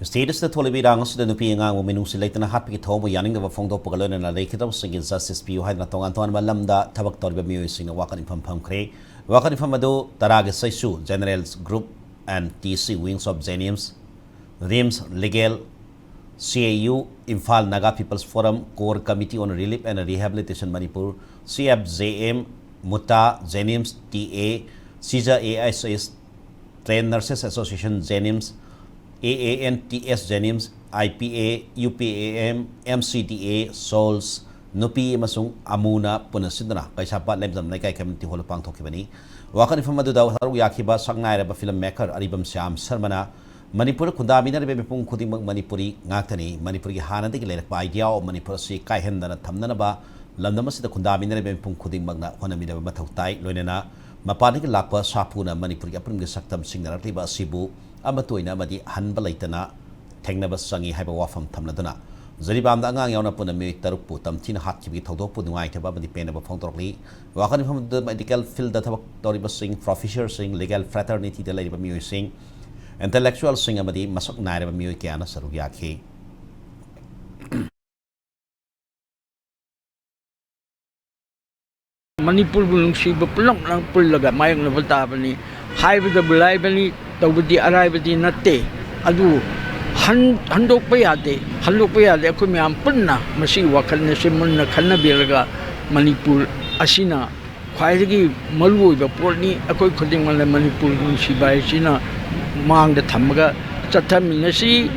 Status the Tolibirang, the Nupiang, women who select a happy home, Yanning of a Fondo Pogalon and a lake of singing Justice Pio had not Anton Malamda, Tabak Torba Music, Wakan from Pamcre, Wakan from Mado, Taraga Saisu, Generals Group and TC Wings of Zeniums, RIMS, Legal, CAU, Imphal Naga People's Forum, Core Committee on Relief and Rehabilitation Manipur, CFJM, Muta, Zenims, TA, CISA AIS, Trained Nurses Association, Zenims, AANTS Jenims, IPA, UPAM, MCTA, SOLS, Nupi Masung, Amuna, Punasidana, Kaisapa, Lebzam, Nakai Community Hall Pang Tokibani, Wakan from Madуда, Yakiba, Sangai, a filmmaker, Aribam Sham, Sermana, Manipur, Kundamina, Bepung, Kudim, Manipuri, Natani, Manipuri Hana, the Lake by Yao, Manipur, Kaihan, Tamnanaba, Landamas, the Kundamina, Bepung, Kudim Magna, Honamida, Matautai, Lonena, Mapanik Lapa, Sapuna, Manipuri, upon the Saktam Singer, Riba Sibu. Amatuina Madi Hanbalaitana, Tegnabas Sangi Hyperwafam Tamladana. Jiribam the Angang Yana Punami, Tarupu, Tamtin Hatki, Todopu, Waitaba, dependent upon Torli. Walking from the medical field that Toribus sing, professor sing, legal fraternity, the labor music sing, intellectual sing Amadi, Masok Naira Muikiana Saruyaki. Manipur bulung si bapulong lang pulaga mayang nabalta bani high with the bulay bani tawdi arrivedi natte adu handok payade aku miyam punna masi wakal na simun na khanna belaga Manipur asina khwaidagi malu ba porni akoi khuding mala Manipur bulung si bai sina mang da thamaga chathamina si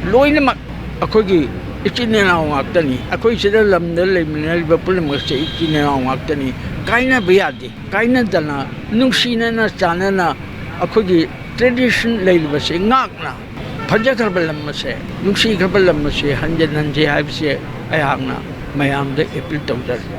loina mak akoi gi ichine na ngak tani akoi sida lam da le minal ba pulam se ichine na ngak tani kaina biyade kaina dana nungsina na chana na akhogi tradition leilbase ngakna phanja kharbalam se nungsi kharbalam se hanjan hanje haibse ayangna mayam de appeal tawdar